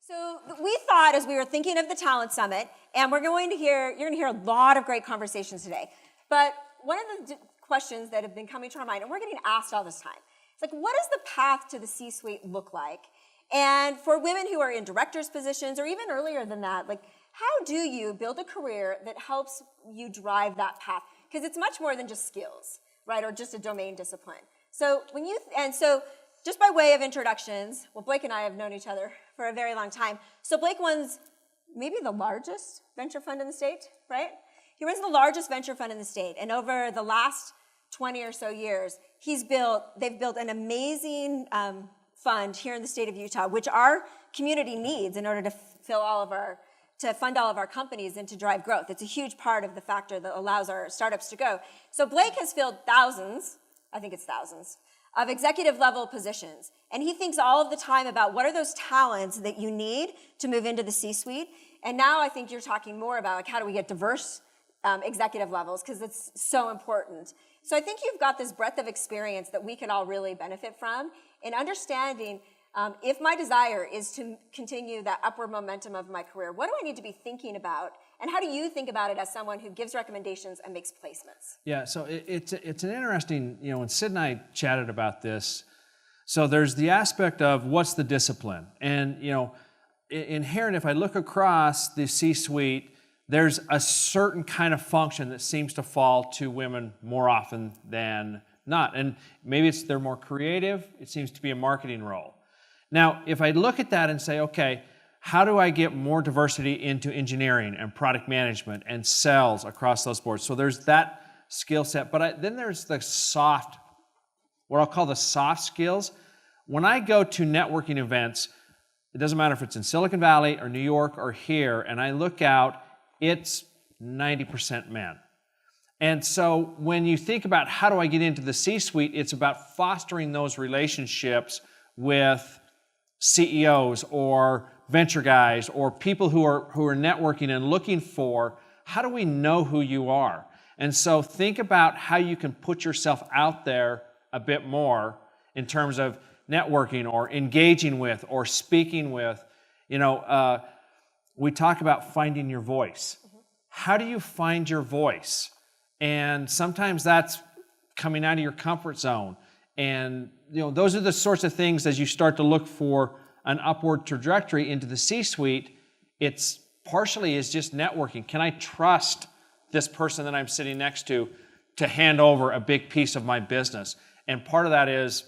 So we thought as we were thinking of the Talent Summit, and you're going to hear a lot of great conversations today, but one of the questions that have been coming to our mind, and we're getting asked all this time, it's like, what does the path to the C-suite look like? And for women who are in directors' positions, or even earlier than that, like, how do you build a career that helps you drive that path? Because it's much more than just skills, right, or just a domain discipline. So just by way of introductions, well, Blake and I have known each other for a very long time. So Blake runs maybe the largest venture fund in the state, right? He runs the largest venture fund in the state. And over the last 20 or so years, they've built an amazing fund here in the state of Utah, which our community needs in order to fund all of our companies and to drive growth. It's a huge part of the factor that allows our startups to go. So Blake has filled thousands of executive level positions. And he thinks all of the time about what are those talents that you need to move into the C-suite. And now I think you're talking more about like how do we get diverse executive levels, because it's so important. So I think you've got this breadth of experience that we can all really benefit from in understanding if my desire is to continue that upward momentum of my career, what do I need to be thinking about? And how do you think about it as someone who gives recommendations and makes placements? Yeah, so it's an interesting, when Sid and I chatted about this, so there's the aspect of what's the discipline. And, inherent, if I look across the C-suite, there's a certain kind of function that seems to fall to women more often than not. And maybe they're more creative. It seems to be a marketing role. Now, if I look at that and say, okay, how do I get more diversity into engineering and product management and sales across those boards? So there's that skill set. But then there's the soft, what I'll call the soft skills. When I go to networking events, it doesn't matter if it's in Silicon Valley or New York or here, and I look out, it's 90% men. And so when you think about how do I get into the C-suite, it's about fostering those relationships with CEOs or venture guys or people who are networking and looking for how do we know who you are. And so think about how you can put yourself out there a bit more in terms of networking or engaging with or speaking with. We talk about finding your voice. How do you find your voice? And sometimes that's coming out of your comfort zone. And those are the sorts of things as you start to look for an upward trajectory into the C-suite, it's partially is just networking. Can I trust this person that I'm sitting next to hand over a big piece of my business? And part of that is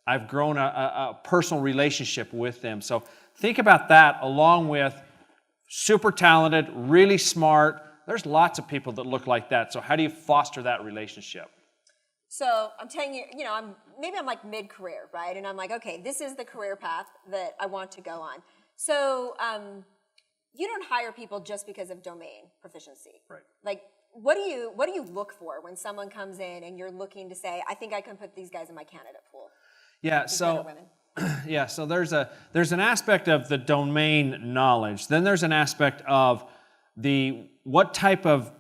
I've grown a personal relationship with them. So think about that along with super talented, really smart. There's lots of people that look like that. So how do you foster that relationship? So I'm telling you, I'm like mid-career, right? And I'm like, okay, this is the career path that I want to go on. So you don't hire people just because of domain proficiency. Right. Like, what do you look for when someone comes in and you're looking to say, I think I can put these guys in my candidate pool? Yeah. So so there's an aspect of the domain knowledge. Then there's an aspect of what type of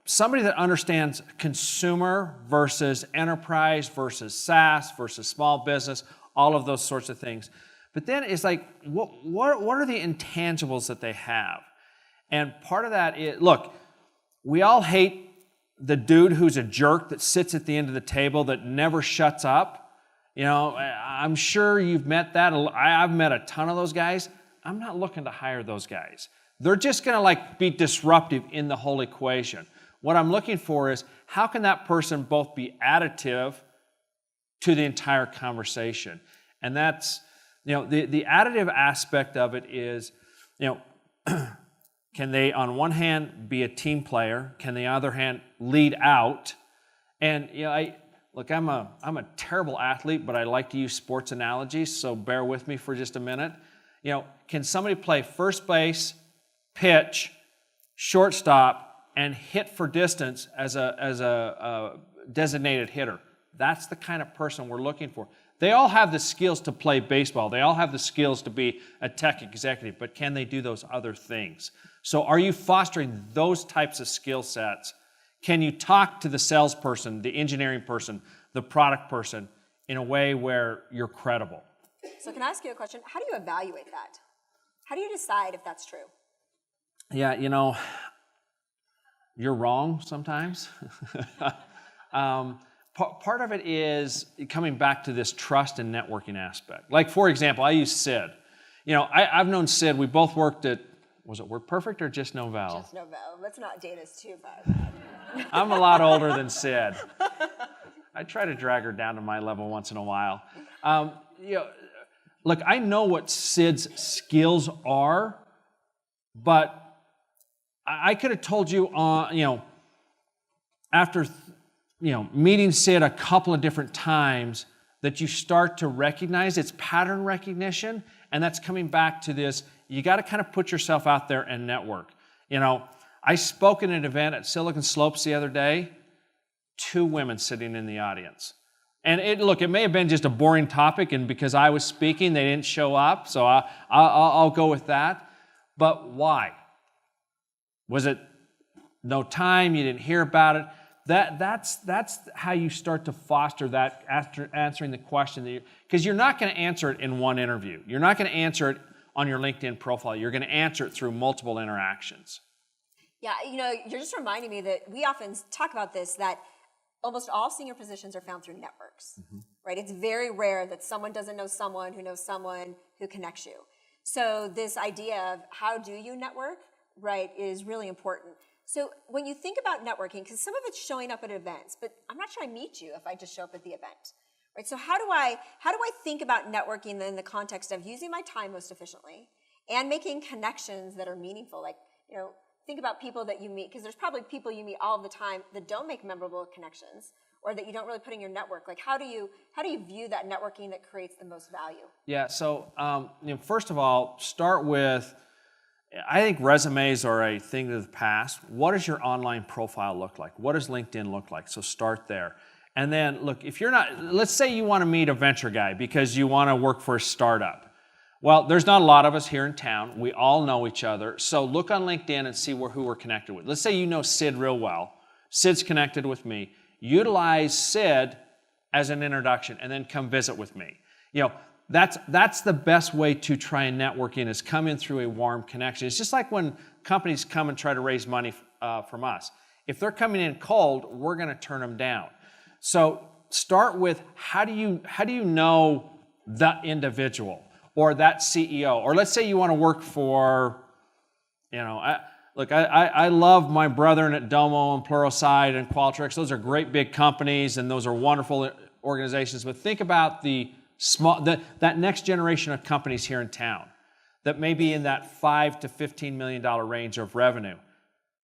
somebody that understands consumer versus enterprise versus SaaS versus small business, all of those sorts of things. But then it's like, what are the intangibles that they have? And part of that is, look, we all hate the dude who's a jerk that sits at the end of the table that never shuts up. I'm sure you've met that. I've met a ton of those guys. I'm not looking to hire those guys. They're just going to be disruptive in the whole equation. What I'm looking for is how can that person both be additive to the entire conversation? And that's, the additive aspect of it is, can they on one hand be a team player? Can they on the other hand lead out? And I'm a terrible athlete, but I like to use sports analogies, so bear with me for just a minute. Can somebody play first base, pitch, shortstop, and hit for distance as a designated hitter? That's the kind of person we're looking for. They all have the skills to play baseball. They all have the skills to be a tech executive, but can they do those other things? So are you fostering those types of skill sets? Can you talk to the salesperson, the engineering person, the product person in a way where you're credible? So can I ask you a question? How do you evaluate that? How do you decide if that's true? Yeah, you're wrong sometimes. Part of it is coming back to this trust and networking aspect. Like, for example, I use Sid. I've known Sid. We both worked at, was it WordPerfect or Just Novell? Just Novell. Let's not date us too bad. I'm a lot older than Sid. I try to drag her down to my level once in a while. Look, I know what Sid's skills are, but I could have told you, after meeting Sid a couple of different times, that you start to recognize it's pattern recognition, and that's coming back to this, you got to kind of put yourself out there and network. I spoke at an event at Silicon Slopes the other day, 2 women sitting in the audience. And it may have been just a boring topic, and because I was speaking, they didn't show up, so I'll go with that. But why? Was it no time, you didn't hear about it? That's how you start to foster that after answering the question, because you're not going to answer it in one interview. You're not going to answer it on your LinkedIn profile. You're going to answer it through multiple interactions. Yeah, you're just reminding me that we often talk about this, that almost all senior positions are found through networks, right? It's very rare that someone doesn't know someone who connects you. So this idea of how do you network, right, is really important. So when you think about networking, because some of it's showing up at events, but I'm not sure I meet you if I just show up at the event, right? So how do I think about networking in the context of using my time most efficiently and making connections that are meaningful? Like, think about people that you meet, because there's probably people you meet all the time that don't make memorable connections, or that you don't really put in your network. Like, how do you view that networking that creates the most value? Yeah. So first of all, start with, I think resumes are a thing of the past. What does your online profile look like? What does LinkedIn look like? So start there. And then look, if you're not, let's say you want to meet a venture guy because you want to work for a startup. Well, there's not a lot of us here in town. We all know each other. So look on LinkedIn and see who we're connected with. Let's say you know Sid real well. Sid's connected with me. Utilize Sid as an introduction and then come visit with me. That's the best way to try and network in, is come in through a warm connection. It's just like when companies come and try to raise money from us. If they're coming in cold, we're going to turn them down. So start with, how do you know the individual or that CEO? Or let's say you want to work for, I love my brethren at Domo and Pluralsight and Qualtrics. Those are great big companies and those are wonderful organizations. But think about that next generation of companies here in town that may be in that $5 to $15 million range of revenue.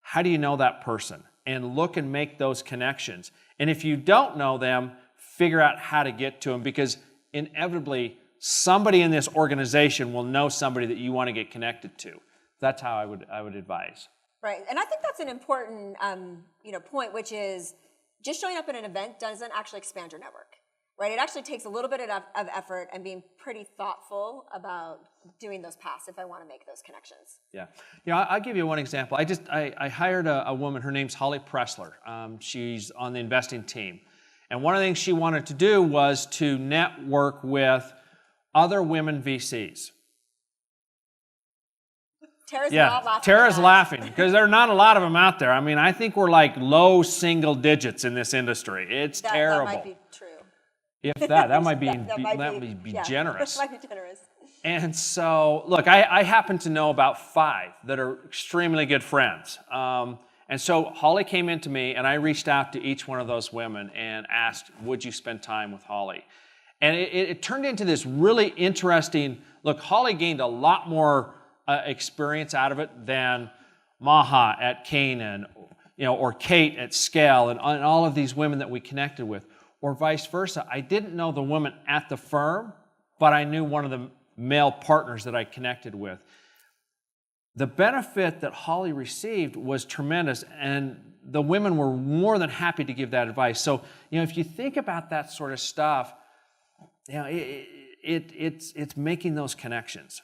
How do you know that person? And look and make those connections. And if you don't know them, figure out how to get to them, because inevitably somebody in this organization will know somebody that you want to get connected to. That's how I would advise. Right, and I think that's an important point, which is just showing up at an event doesn't actually expand your network. Right, it actually takes a little bit of effort and being pretty thoughtful about doing those paths if I want to make those connections. Yeah, I'll give you one example. I hired a woman. Her name's Holly Pressler. She's on the investing team, and one of the things she wanted to do was to network with other women VCs. Tara's laughing because there are not a lot of them out there. I mean, I think we're like low single digits in this industry. It's terrible. That might be true. If that might be generous. That might be generous. And so, look, I happen to know about 5 that are extremely good friends. And so Holly came into me, and I reached out to each one of those women and asked, would you spend time with Holly? And it turned into this really interesting, look, Holly gained a lot more experience out of it than Maha at Canaan, or Kate at Scale, and all of these women that we connected with. Or vice versa. I didn't know the woman at the firm, but I knew one of the male partners that I connected with. The benefit that Holly received was tremendous, and the women were more than happy to give that advice. So, if you think about that sort of stuff, it's making those connections.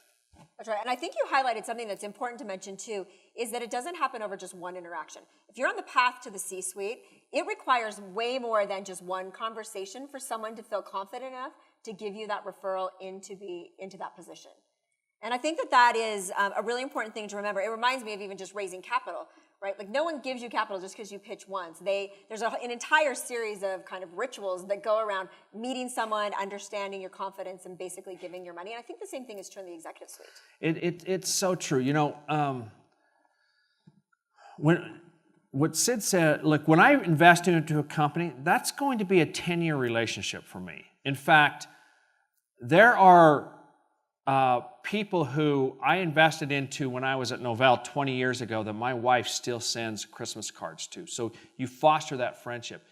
That's right. And I think you highlighted something that's important to mention too, is that it doesn't happen over just one interaction. If you're on the path to the C-suite, it requires way more than just one conversation for someone to feel confident enough to give you that referral into that position. And I think that that is a really important thing to remember. It reminds me of even just raising capital, right? Like no one gives you capital just because you pitch once. There's an entire series of kind of rituals that go around meeting someone, understanding your confidence, and basically giving your money. And I think the same thing is true in the executive suite. It's so true. You know, what Sid said, look, when I invest into a company, that's going to be a 10-year relationship for me. In fact, there are people who I invested into when I was at Novell 20 years ago that my wife still sends Christmas cards to. So you foster that friendship.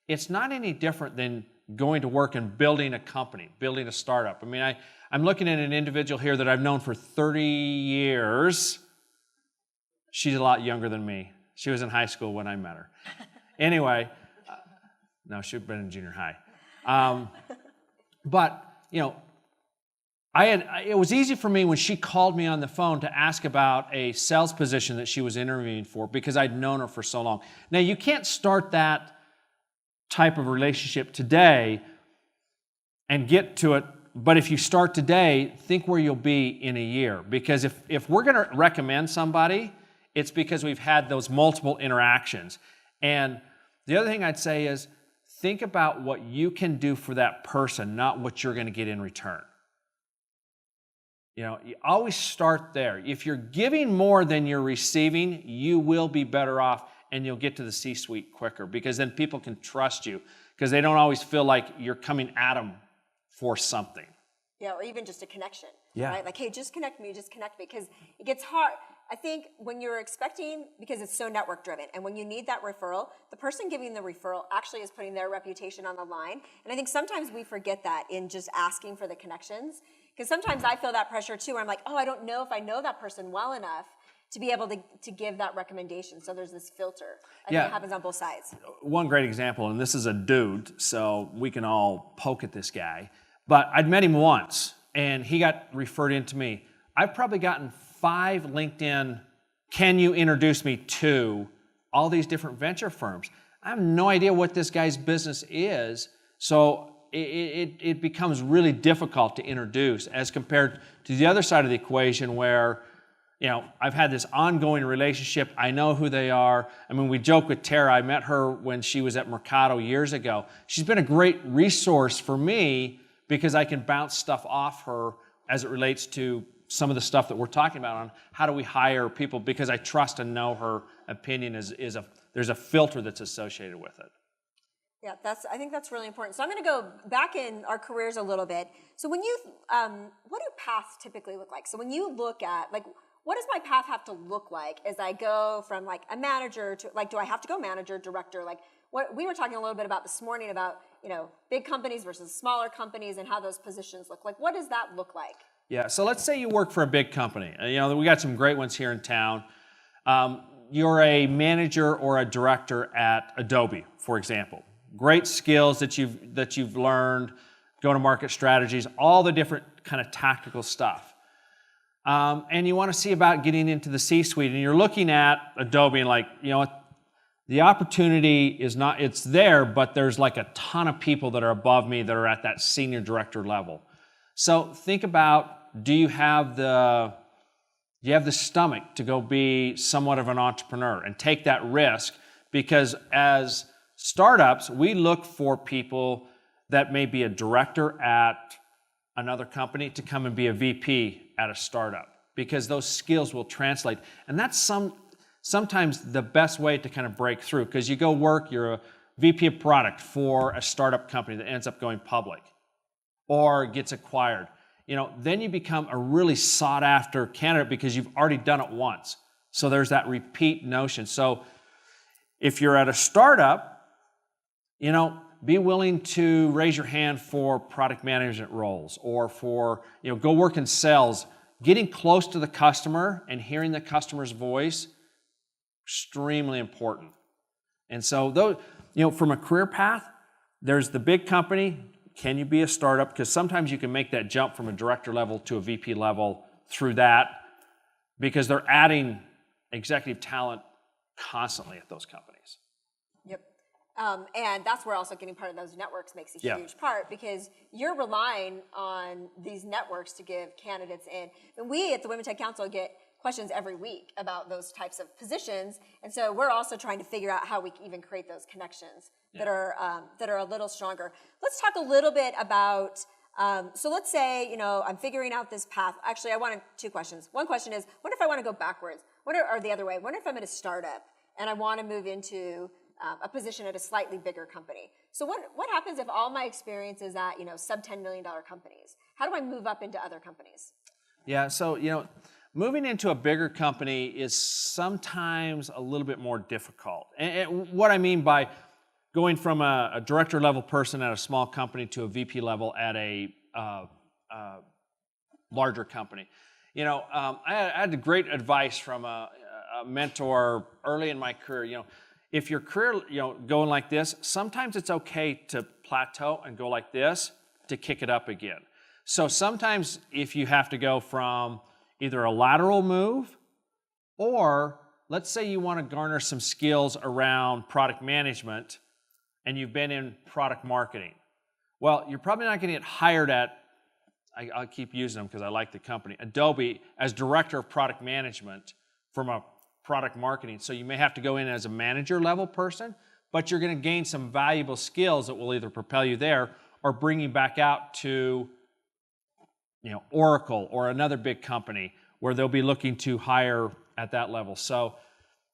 It's not any different than going to work and building a company, building a startup. I mean, I'm looking at an individual here that I've known for 30 years. She's a lot younger than me. She was in high school when I met her. Anyway, no, she'd been in junior high. But, you know, it was easy for me when she called me on the phone to ask about a sales position that she was interviewing for because I'd known her for so long. Now, you can't start that type of relationship today and get to it, but if you start today, think where you'll be in a year. Because if we're going to recommend somebody, it's because we've had those multiple interactions. And the other thing I'd say is think about what you can do for that person, not what you're going to get in return. You know, you always start there. If you're giving more than you're receiving, you will be better off and you'll get to the C-suite quicker because then people can trust you because they don't always feel like you're coming at them for something. Yeah, or even just a connection. Yeah. Right? Like, hey, just connect me, because it gets hard. I think when you're expecting, because it's so network driven, and when you need that referral, the person giving the referral actually is putting their reputation on the line. And I think sometimes we forget that in just asking for the connections. Because sometimes I feel that pressure too, where I'm like, oh, I don't know if I know that person well enough to be able to give that recommendation. So there's this filter. I think it happens on both sides. One great example, and this is a dude, so we can all poke at this guy, but I'd met him once, and he got referred into me. I've probably gotten 5 LinkedIn, can you introduce me to all these different venture firms? I have no idea what this guy's business is, so it becomes really difficult to introduce as compared to the other side of the equation where, you know, I've had this ongoing relationship. I know who they are. I mean, we joke with Tara. I met her when she was at Mercado years ago. She's been a great resource for me because I can bounce stuff off her as it relates to some of the stuff that we're talking about on how do we hire people because I trust and know her opinion there's a filter that's associated with it. Yeah, I think that's really important. So I'm going to go back in our careers a little bit. So when you, what do paths typically look like? So when you look at, like, what does my path have to look like as I go from like a manager to, like, do I have to go manager, director? Like, what we were talking a little bit about this morning about, you know, big companies versus smaller companies and how those positions look like. What does that look like? Yeah, so let's say you work for a big company. You know, we got some great ones here in town. You're a manager or a director at Adobe, for example. Great skills that you've learned, go-to-market strategies, all the different kind of tactical stuff. And you want to see about getting into the C-suite, and you're looking at Adobe and like, you know, the opportunity is not, it's there, but there's like a ton of people that are above me that are at that senior director level. So think about, do you have the stomach to go be somewhat of an entrepreneur and take that risk? Because as startups, we look for people that may be a director at another company to come and be a VP at a startup because those skills will translate. And that's sometimes the best way to kind of break through because you go work, you're a VP of product for a startup company that ends up going public or gets acquired. You know, then you become a really sought after candidate because you've already done it once. So there's that repeat notion. So if you're at a startup, you know, be willing to raise your hand for product management roles or for, you know, go work in sales. Getting close to the customer and hearing the customer's voice, extremely important. And so, though, you know, from a career path, there's the big company. Can you be a startup? Because sometimes you can make that jump from a director level to a VP level through that because they're adding executive talent constantly at those companies. Yep. And that's where also getting part of those networks makes a huge part, because you're relying on these networks to give candidates in. And we at the Women Tech Council get questions every week about those types of positions. And so we're also trying to figure out how we can even create those connections that are a little stronger. Let's talk a little bit about, so let's say, I'm figuring out this path. Actually, I wanted two questions. One question is, what if I want to go backwards? Or the other way, what if I'm at a startup and I want to move into a position at a slightly bigger company? So what happens if all my experience is at, sub $10 million companies? How do I move up into other companies? Yeah, so, moving into a bigger company is sometimes a little bit more difficult. And what I mean by going from a director level person at a small company to a VP level at a larger company. I had great advice from a mentor early in my career. If your career, going like this, sometimes it's okay to plateau and go like this to kick it up again. So sometimes if you have to go from either a lateral move, or let's say you want to garner some skills around product management and you've been in product marketing. Well, you're probably not going to get hired at, I'll keep using them because I like the company, Adobe, as director of product management from a product marketing. So you may have to go in as a manager level person, but you're going to gain some valuable skills that will either propel you there or bring you back out to Oracle or another big company where they'll be looking to hire at that level. So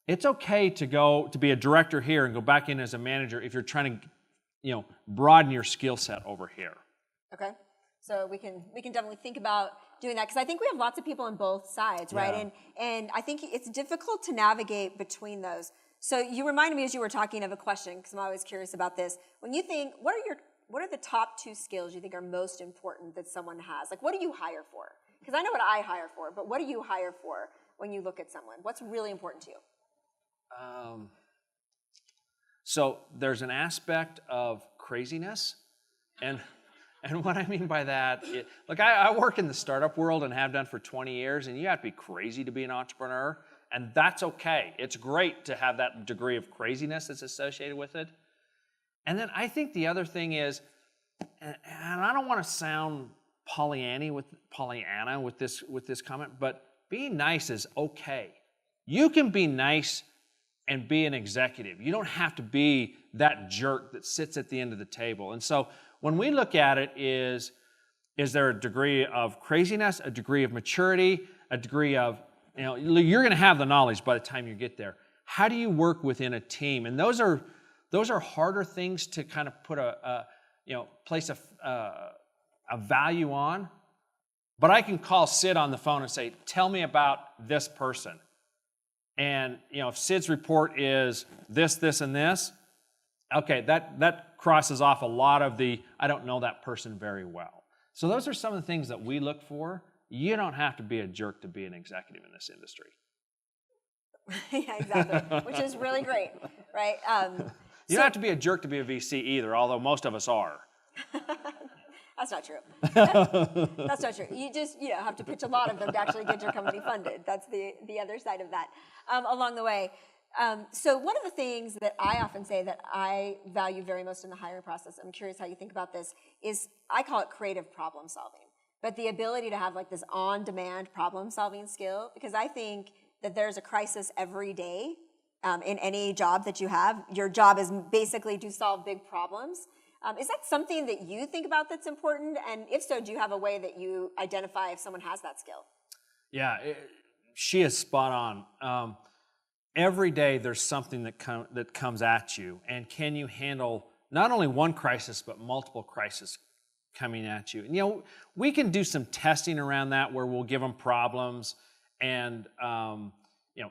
it's okay to be a director here and go back in as a manager if you're trying to broaden your skill set over here. Okay. So we can definitely think about doing that, because I think we have lots of people on both sides, right? And I think it's difficult to navigate between those. So you reminded me as you were talking of a question, because I'm always curious about this. When you think, what are the top 2 skills you think are most important that someone has? Like, what do you hire for? Because I know what I hire for, but what do you hire for when you look at someone? What's really important to you? So there's an aspect of craziness, and what I mean by that, I work in the startup world and have done for 20 years, and you have to be crazy to be an entrepreneur, and that's okay. It's great to have that degree of craziness that's associated with it. And then I think the other thing is, and I don't want to sound Pollyanna with this comment, but being nice is okay. You can be nice and be an executive. You don't have to be that jerk that sits at the end of the table. And so when we look at it, is there a degree of craziness, a degree of maturity, a degree of, you're going to have the knowledge by the time you get there. How do you work within a team? And those are harder things to kind of put place a value on. But I can call Sid on the phone and say, tell me about this person. And if Sid's report is this, this, and this, okay, that crosses off a lot of the, I don't know that person very well. So those are some of the things that we look for. You don't have to be a jerk to be an executive in this industry. Yeah, exactly, which is really great, right? You don't have to be a jerk to be a VC either, although most of us are. That's not true. That's not true. You just have to pitch a lot of them to actually get your company funded. That's the other side of that along the way. So one of the things that I often say that I value very most in the hiring process, I'm curious how you think about this, is I call it creative problem solving. But the ability to have this on-demand problem solving skill, because I think that there's a crisis every day in any job that you have. Your job is basically to solve big problems. Is that something that you think about that's important? And if so, do you have a way that you identify if someone has that skill? Yeah, she is spot on. Every day there's something that comes at you, and can you handle not only one crisis but multiple crises coming at you? And, we can do some testing around that where we'll give them problems and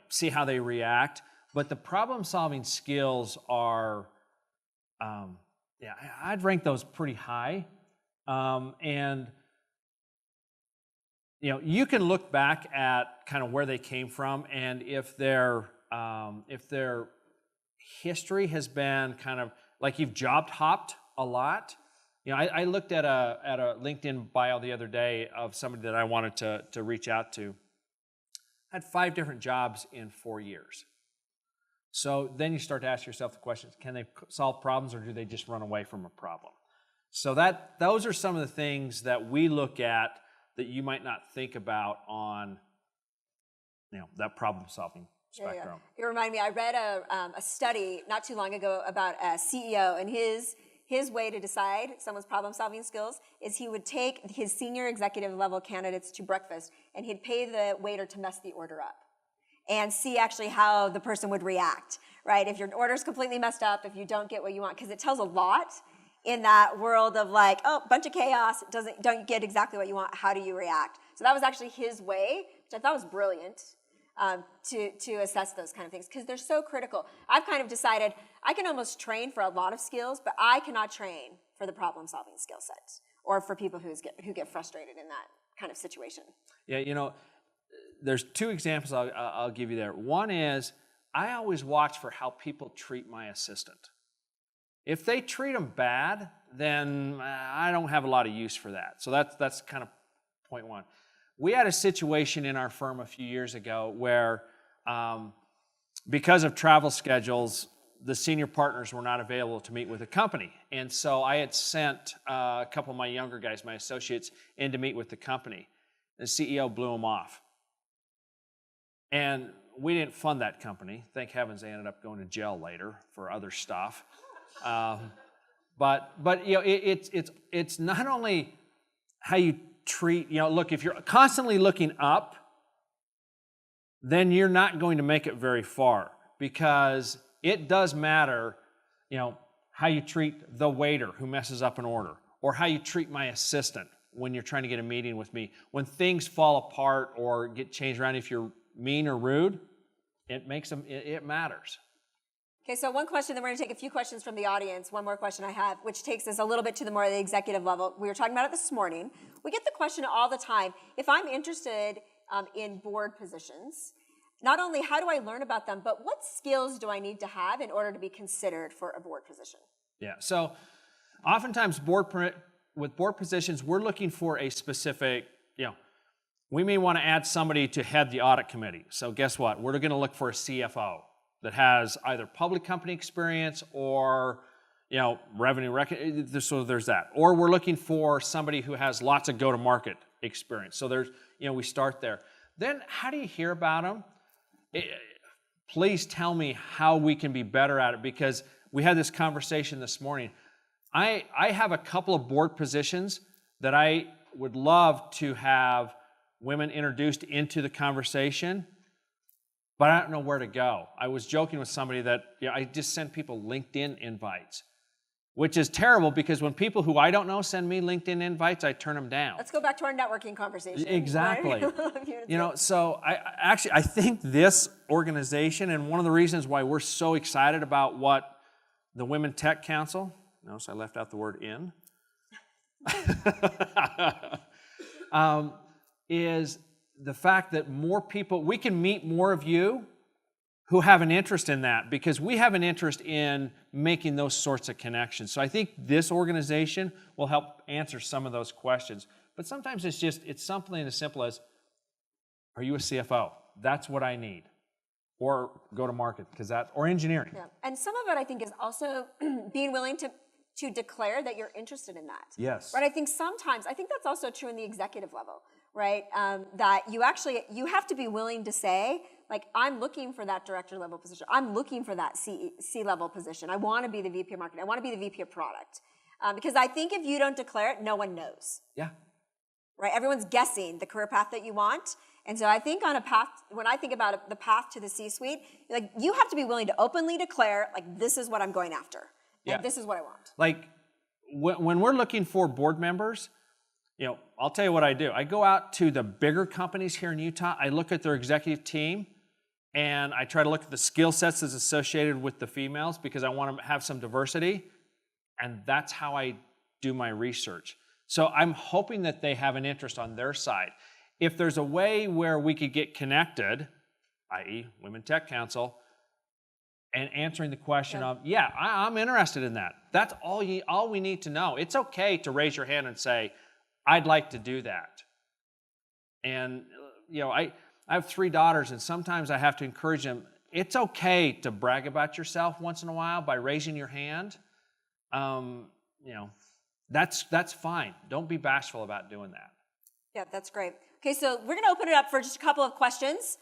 see how they react. But the problem-solving skills are, I'd rank those pretty high. And you can look back at kind of where they came from, and if their history has been kind of like you've job hopped a lot. I looked at a LinkedIn bio the other day of somebody that I wanted to reach out to. Had 5 different jobs in 4 years. So then you start to ask yourself the question, can they solve problems or do they just run away from a problem? So those are some of the things that we look at that you might not think about on that problem-solving spectrum. Yeah. You remind me, I read a study not too long ago about a CEO, and his way to decide someone's problem-solving skills is he would take his senior executive level candidates to breakfast, and he'd pay the waiter to mess the order up and see actually how the person would react, right? If your order's completely messed up, if you don't get what you want, because it tells a lot in that world of like, oh, bunch of chaos, don't get exactly what you want, how do you react? So that was actually his way, which I thought was brilliant, to assess those kind of things, because they're so critical. I've kind of decided I can almost train for a lot of skills, but I cannot train for the problem-solving skill set, or for people who get frustrated in that kind of situation. Yeah, there's two examples I'll give you there. One is, I always watch for how people treat my assistant. If they treat them bad, then I don't have a lot of use for that. So that's kind of point one. We had a situation in our firm a few years ago where, because of travel schedules, the senior partners were not available to meet with the company. And so I had sent a couple of my younger guys, my associates, in to meet with the company. The CEO blew them off. And we didn't fund that company. Thank heavens they ended up going to jail later for other stuff. But it's not only how you treat, look, if you're constantly looking up, then you're not going to make it very far, because it does matter, how you treat the waiter who messes up an order, or how you treat my assistant when you're trying to get a meeting with me. When things fall apart or get changed around, if you're mean or rude, it matters. Okay, so one question, then we're going to take a few questions from the audience. One more question I have, which takes us a little bit to the more the executive level. We were talking about it this morning. We get the question all the time, if I'm interested in board positions, not only how do I learn about them, but what skills do I need to have in order to be considered for a board position? Yeah, so oftentimes with board positions, we're looking for a specific, we may want to add somebody to head the audit committee. So guess what? We're going to look for a CFO that has either public company experience or, revenue recognition. So there's that. Or we're looking for somebody who has lots of go-to-market experience. So there's, we start there. Then how do you hear about them? Please tell me how we can be better at it, because we had this conversation this morning. I have a couple of board positions that I would love to have women introduced into the conversation, but I don't know where to go. I was joking with somebody that I just send people LinkedIn invites, which is terrible, because when people who I don't know send me LinkedIn invites, I turn them down. Let's go back to our networking conversation. Exactly. So I think this organization, and one of the reasons why we're so excited about what the Women Tech Council, notice I left out the word in, is the fact that more people, we can meet more of you who have an interest in that, because we have an interest in making those sorts of connections. So I think this organization will help answer some of those questions. But sometimes it's something as simple as, are you a CFO? That's what I need. Or go to market, or engineering. Yeah. And some of it, I think, is also being willing to declare that you're interested in that. Yes. Right. I think that's also true in the executive level, right? That you have to be willing to say, like, I'm looking for that director level position. I'm looking for that C-level position. I want to be the VP of marketing. I want to be the VP of product. Because I think if you don't declare it, no one knows. Yeah. Right? Everyone's guessing the career path that you want. And so I think on a path, when I think about the path to the C-suite, like, you have to be willing to openly declare, like, this is what I'm going after. Yeah. And this is what I want. Like, when we're looking for board members, I'll tell you what I do. I go out to the bigger companies here in Utah. I look at their executive team, and I try to look at the skill sets that's associated with the females, because I want to have some diversity, and that's how I do my research. So I'm hoping that they have an interest on their side. If there's a way where we could get connected, i.e. Women Tech Council, and answering the question of, I'm interested in that. That's all we need to know. It's okay to raise your hand and say, I'd like to do that. And, I have 3 daughters, and sometimes I have to encourage them, it's okay to brag about yourself once in a while by raising your hand. That's fine. Don't be bashful about doing that. Yeah, that's great. Okay, so we're going to open it up for just a couple of questions,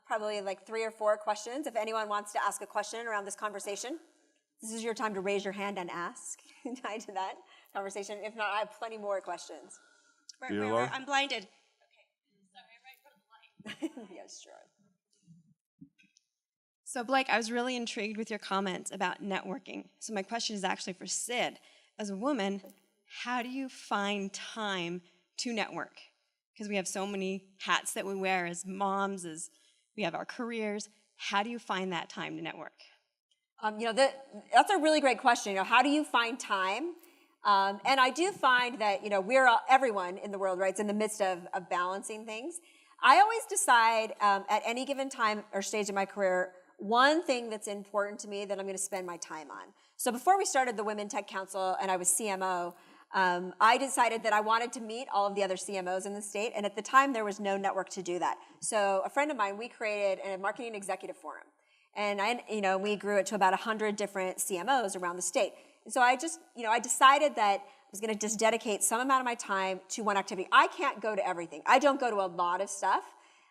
probably like 3 or 4 questions. If anyone wants to ask a question around this conversation, this is your time to raise your hand and ask tied to that conversation. If not, I have plenty more questions. Where, I'm blinded. Okay, is that right from the light? Yes, sure. So Blake, I was really intrigued with your comments about networking. So my question is actually for Sid. As a woman, how do you find time to network? Because we have so many hats that we wear as moms, as we have our careers. How do you find that time to network? That's a really great question. How do you find time? And I do find that, everyone in the world, right, is in the midst of balancing things. I always decide at any given time or stage in my career, one thing that's important to me that I'm going to spend my time on. So before we started the Women Tech Council and I was CMO, I decided that I wanted to meet all of the other CMOs in the state. And at the time, there was no network to do that. So a friend of mine, we created a marketing executive forum. And we grew it to about 100 different CMOs around the state. And so I decided that I was going to just dedicate some amount of my time to one activity. I can't go to everything. I don't go to a lot of stuff.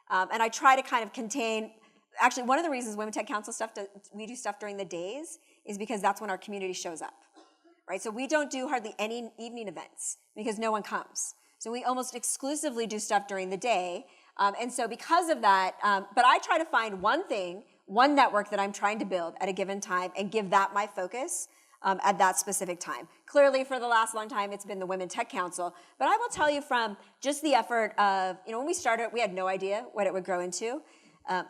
And I try to kind of contain. Actually, one of the reasons Women Tech Council we do stuff during the days is because that's when our community shows up, right? So we don't do hardly any evening events because no one comes. So we almost exclusively do stuff during the day. And so because of that, but I try to find one network that I'm trying to build at a given time and give that my focus at that specific time. Clearly, for the last long time, it's been the Women Tech Council. But I will tell you from just the effort of, when we started, we had no idea what it would grow into.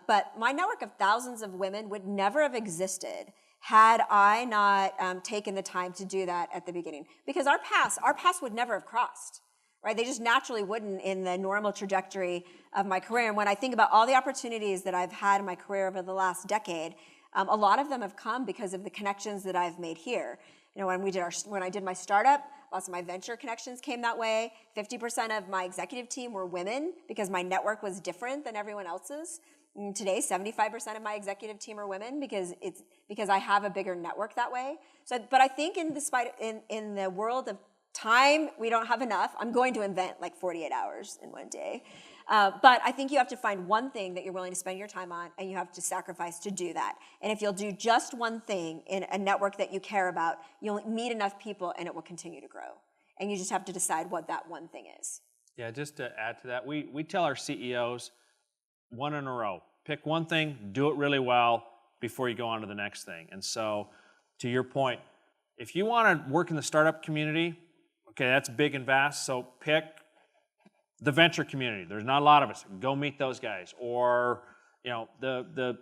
But my network of thousands of women would never have existed had I not taken the time to do that at the beginning. Because our paths would never have crossed, right? They just naturally wouldn't in the normal trajectory of my career. And when I think about all the opportunities that I've had in my career over the last decade, a lot of them have come because of the connections that I've made here. When I did my startup, lots of my venture connections came that way. 50% of my executive team were women because my network was different than everyone else's. And today, 75% of my executive team are women because I have a bigger network that way. But I think in the world of time, we don't have enough. I'm going to invent like 48 hours in one day. But I think you have to find one thing that you're willing to spend your time on, and you have to sacrifice to do that. And if you'll do just one thing in a network that you care about, you'll meet enough people, and it will continue to grow. And you just have to decide what that one thing is. Yeah, just to add to that, we tell our CEOs, one in a row. Pick one thing, do it really well before you go on to the next thing. And so, to your point, if you want to work in the startup community, okay, that's big and vast, so pick the venture community. There's not a lot of us. Go meet those guys. Or, the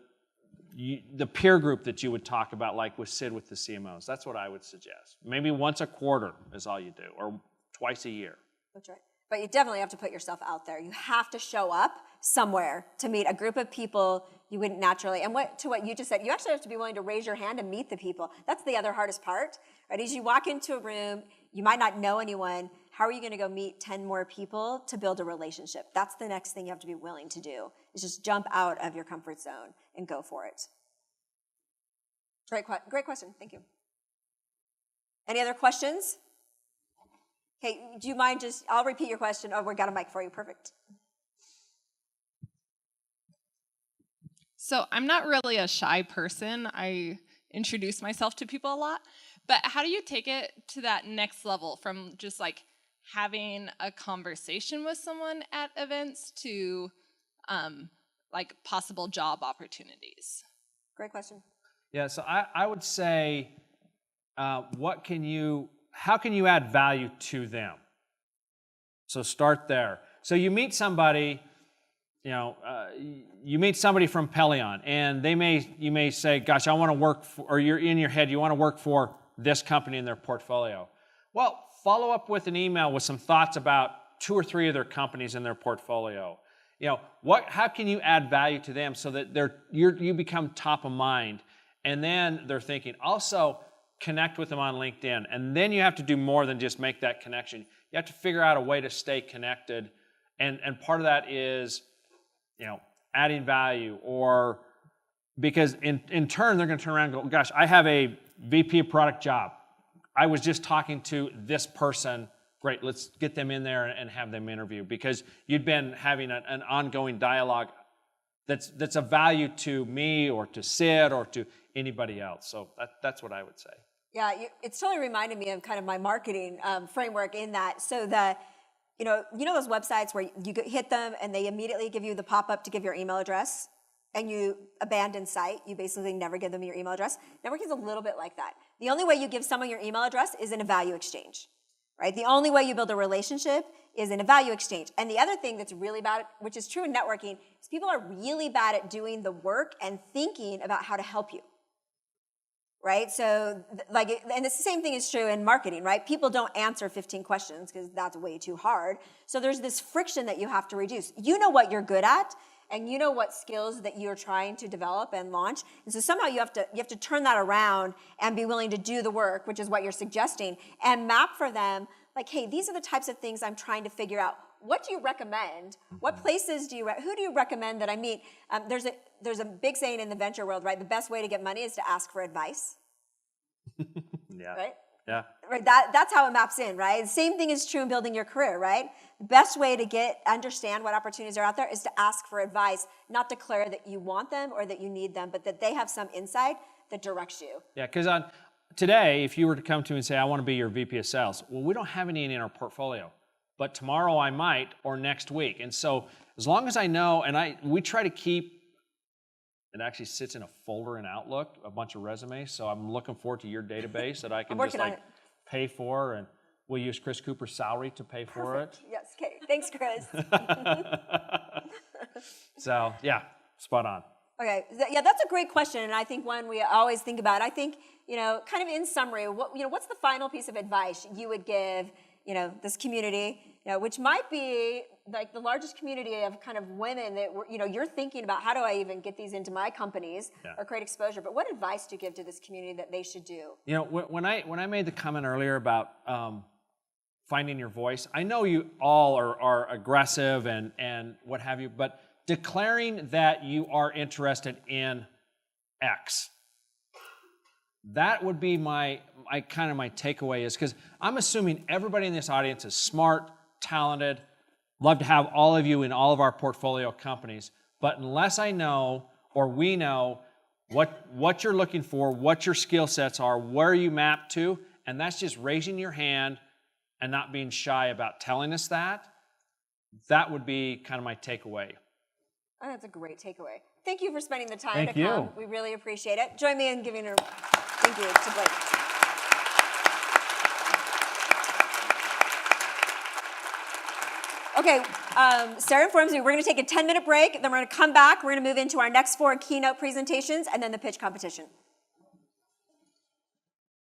peer group that you would talk about, like with Sid with the CMOs. That's what I would suggest. Maybe once a quarter is all you do, or twice a year. That's right. But you definitely have to put yourself out there. You have to show up somewhere to meet a group of people you wouldn't naturally. And what you just said, you actually have to be willing to raise your hand and meet the people. That's the other hardest part, right? As you walk into a room, you might not know anyone. How are you going to go meet 10 more people to build a relationship? That's the next thing you have to be willing to do, is just jump out of your comfort zone and go for it. Great question. Thank you. Any other questions? Okay, do you mind I'll repeat your question. Oh, we got a mic for you. Perfect. So I'm not really a shy person. I introduce myself to people a lot. But how do you take it to that next level from just like having a conversation with someone at events to like possible job opportunities? Great question. Yeah, so I would say, how can you add value to them? So start there. So you meet somebody, you meet somebody from Pelion, and you may say, gosh, I want to work for, or you're in your head, you want to work for this company in their portfolio. Well, follow up with an email with some thoughts about 2 or 3 of their companies in their portfolio. How can you add value to them so that you become top of mind? And then they're thinking, also connect with them on LinkedIn. And then you have to do more than just make that connection. You have to figure out a way to stay connected. And part of that is, adding value or Because in turn, they're going to turn around and go, gosh, I have a VP of product job. I was just talking to this person. Great, let's get them in there and have them interview, because you'd been having an ongoing dialogue that's of value to me or to Sid or to anybody else. So that's what I would say. Yeah, it's totally reminded me of kind of my marketing framework in that. So you know those websites where you hit them and they immediately give you the pop-up to give your email address, and you abandon site. You basically never give them your email address. Networking is a little bit like that. The only way you give someone your email address is in a value exchange, right? The only way you build a relationship is in a value exchange. And the other thing that's really bad, which is true in networking, is people are really bad at doing the work and thinking about how to help you, right? So, and the same thing is true in marketing, right? People don't answer 15 questions because that's way too hard. So there's this friction that you have to reduce. You know what you're good at, and you know what skills that you're trying to develop and launch. And so somehow you have to turn that around and be willing to do the work, which is what you're suggesting, and map for them, like, hey, these are the types of things I'm trying to figure out. What do you recommend? What places do who do you recommend that I meet? There's a big saying in the venture world, right? The best way to get money is to ask for advice. Yeah. Right? Yeah. Right. That's how it maps in, right? The same thing is true in building your career, right? The best way to understand what opportunities are out there is to ask for advice, not declare that you want them or that you need them, but that they have some insight that directs you. Yeah, because today, if you were to come to me and say, I want to be your VP of sales, well, we don't have any in our portfolio, but tomorrow I might, or next week. And so as long as I know, and we try to keep, it actually sits in a folder in Outlook, a bunch of resumes, so I'm looking forward to your database that I can just pay for, and we'll use Chris Cooper's salary to pay for it. Yes, okay. Thanks, Chris. So, yeah, spot on. Okay, yeah, that's a great question, and I think one we always think about. I think, kind of in summary, what's the final piece of advice you would give, this community, which might be like the largest community of kind of women that, you're thinking about, how do I even get these into my companies or create exposure? But what advice do you give to this community that they should do? When I made the comment earlier about finding your voice, I know you all are aggressive and what have you, but declaring that you are interested in X, that would be my takeaway, is because I'm assuming everybody in this audience is smart, talented, love to have all of you in all of our portfolio companies, but unless I know or we know what you're looking for, what your skill sets are, where you map to, and that's just raising your hand and not being shy about telling us that would be kind of my takeaway. Oh, that's a great takeaway. Thank you for spending the time to come. We really appreciate it. Join me in giving her thank you to Blake. Okay, Sarah informs me we're going to take a 10-minute break, then we're going to come back. We're going to move into our next 4 keynote presentations and then the pitch competition.